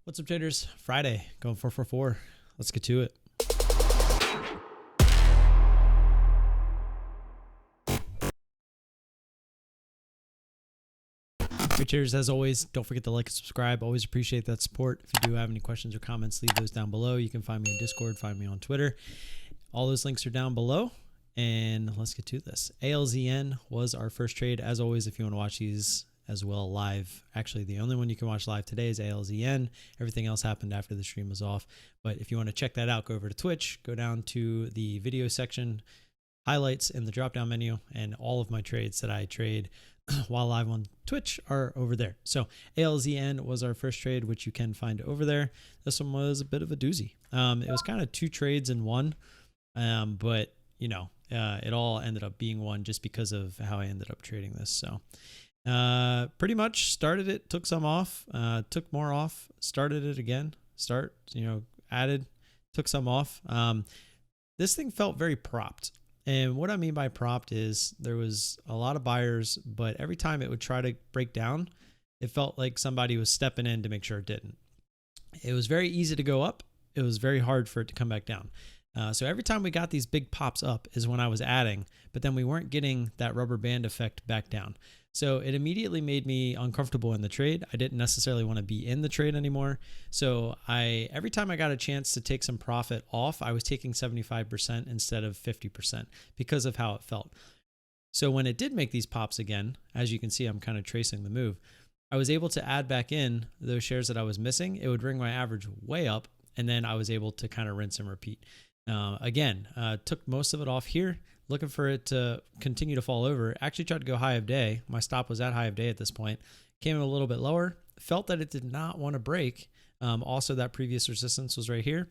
What's up, traders? Friday, going 444. Let's get to it. Great traders, as always, don't forget to like and subscribe. Always appreciate that support. If you do have any questions or comments, leave those down below. You can find me in Discord, find me on Twitter. All those links are down below. And let's get to this. ALZN was our first trade. As always, if you want to watch these as well live, actually the only one you can watch live today is ALZN. Everything else happened after the stream was off. But if you want to check that out, go over to Twitch, go down to the video section, highlights in the drop down menu, and all of my trades that I trade while live on Twitch are over there. So ALZN was our first trade, which you can find over there. This one was a bit of a doozy. It was kind of two trades in one, but you know, it all ended up being one just because of how I ended up trading this. So pretty much started it, took some off, took more off, started it again, added, took some off. This thing felt very propped. And what I mean by propped is there was a lot of buyers, but every time it would try to break down, it felt like somebody was stepping in to make sure it didn't. It was very easy to go up. It was very hard for it to come back down. So every time we got these big pops up is when I was adding, but then we weren't getting that rubber band effect back down. So it immediately made me uncomfortable in the trade. I didn't necessarily want to be in the trade anymore. So every time I got a chance to take some profit off, I was taking 75% instead of 50% because of how it felt. So when it did make these pops again, as you can see, I'm kind of tracing the move, I was able to add back in those shares that I was missing. It would bring my average way up, and then I was able to kind of rinse and repeat. Took most of it off here, looking for it to continue to fall over. Actually tried to go high of day. My stop was at high of day at this point. Came in a little bit lower. Felt that it did not want to break. Also, that previous resistance was right here.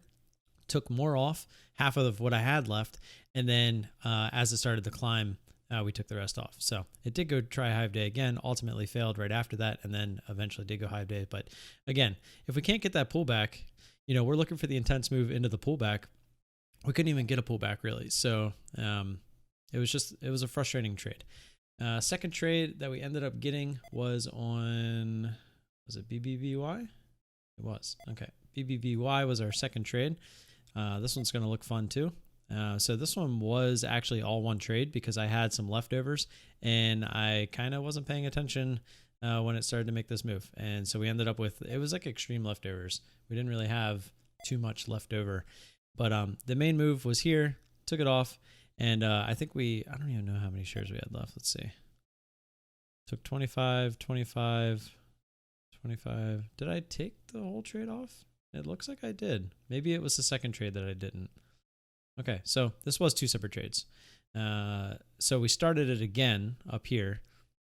Took more off, half of what I had left. And then as it started to climb, we took the rest off. So it did go try high of day again, ultimately failed right after that, and then eventually did go high of day. But again, if we can't get that pullback, we're looking for the intense move into the pullback. We couldn't even get a pullback really. So it was a frustrating trade. Second trade that we ended up getting was it BBBY? It was. Okay. BBBY was our second trade. This one's going to look fun too. So this one was actually all one trade because I had some leftovers and I kind of wasn't paying attention when it started to make this move. And so we ended up with, it was like extreme leftovers. We didn't really have too much left over. But the main move was here, took it off, and I think I don't even know how many shares we had left. Let's see. Took 25, 25, 25. Did I take the whole trade off? It looks like I did. Maybe it was the second trade that I didn't. Okay, so this was two separate trades. So we started it again up here,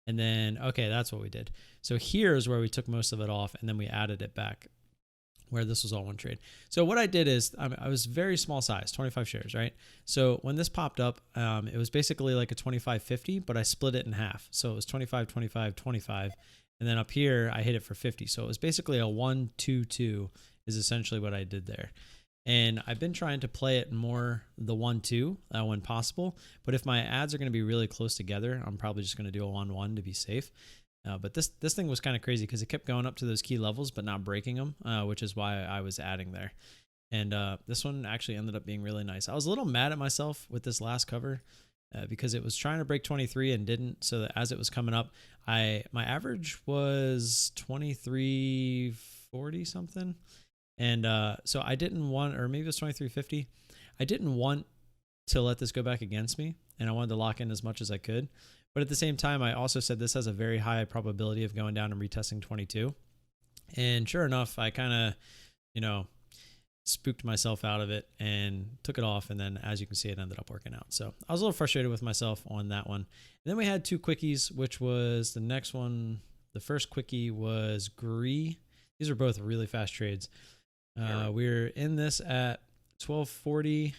and then, okay, that's what we did. So here is where we took most of it off, and then we added it back, where this was all one trade. So what I did is I was very small size, 25 shares, right? So when this popped up, it was basically like a 25-50, but I split it in half. So it was 25, 25, 25. And then up here, I hit it for 50. So it was basically a 1-2-2 is essentially what I did there. And I've been trying to play it more the 1-2 when possible. But if my ads are going to be really close together, I'm probably just going to do a 1-1 to be safe. But this thing was kind of crazy because it kept going up to those key levels but not breaking them, which is why I was adding there. And this one actually ended up being really nice. I was a little mad at myself with this last cover because it was trying to break 23 and didn't. So that as it was coming up, my average was 23.40 something. And so I didn't want, or maybe it was 23.50. I didn't want to let this go back against me, and I wanted to lock in as much as I could. But at the same time, I also said this has a very high probability of going down and retesting 22. And sure enough, I kind of, spooked myself out of it and took it off. And then as you can see, it ended up working out. So I was a little frustrated with myself on that one. And then we had two quickies, which was the next one. The first quickie was GREE. These are both really fast trades. We're in this at 1240.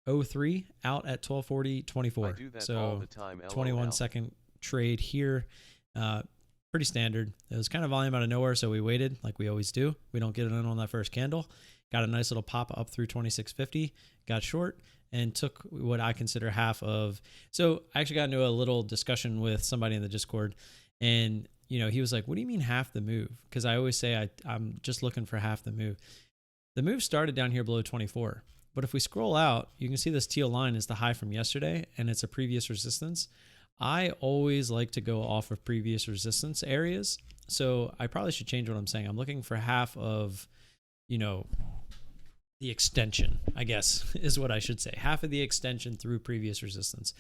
03 out at 1240.24. So 21-second trade here. Pretty standard. It was kind of volume out of nowhere, so we waited like we always do. We don't get it in on that first candle. Got a nice little pop up through 26.50. Got short and took what I consider half of. So I actually got into a little discussion with somebody in the Discord, and you know, he was like, what do you mean half the move? Because I always say I'm just looking for half the move. The move started down here below 24. But if we scroll out, you can see this teal line is the high from yesterday, and it's a previous resistance. I always like to go off of previous resistance areas. So I probably should change what I'm saying. I'm looking for half of, you know, the extension, I guess, is what I should say. Half of the extension through previous resistance.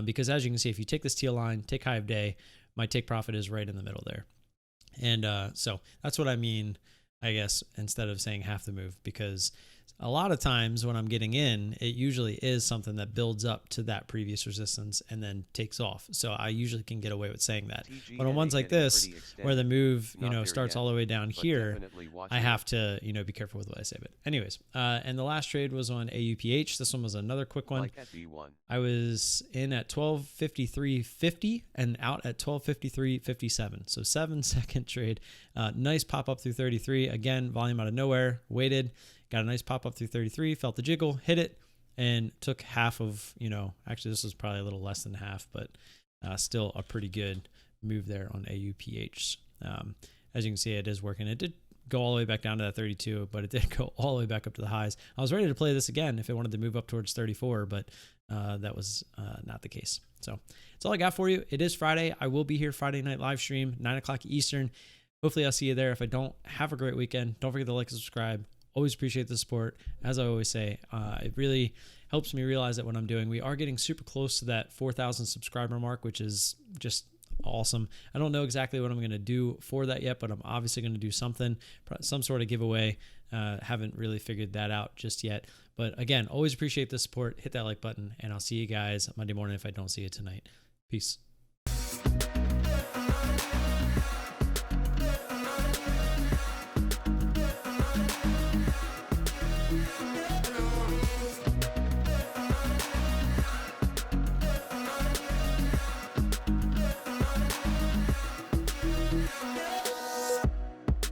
Because as you can see, if you take this teal line, take high of day, my take profit is right in the middle there. And so that's what I mean, I guess, instead of saying half the move, because a lot of times when I'm getting in, it usually is something that builds up to that previous resistance and then takes off. So I usually can get away with saying that. But on ones like this, where the move, you know, starts all the way down here, I have to, you know, be careful with what I say. But anyways, and the last trade was on AUPH. This one was another quick one. I was in at 1253.50 and out at 1253.57. So 7-second trade. Nice pop up through 33. Again, volume out of nowhere, waited. Got a nice pop up through 33, felt the jiggle, hit it, and took half of, you know, actually this was probably a little less than half, but still a pretty good move there on AUPH. As you can see, it is working. It did go all the way back down to that 32, but it did go all the way back up to the highs. I was ready to play this again if it wanted to move up towards 34, but that was not the case. So that's all I got for you. It is Friday. I will be here Friday night live stream, 9 o'clock Eastern. Hopefully I'll see you there. If I don't, have a great weekend. Don't forget to like and subscribe. Always appreciate the support. As I always say, it really helps me realize that what I'm doing, we are getting super close to that 4,000 subscriber mark, which is just awesome. I don't know exactly what I'm going to do for that yet, but I'm obviously going to do something, some sort of giveaway. Haven't really figured that out just yet. But again, always appreciate the support. Hit that like button, and I'll see you guys Monday morning if I don't see you tonight. Peace.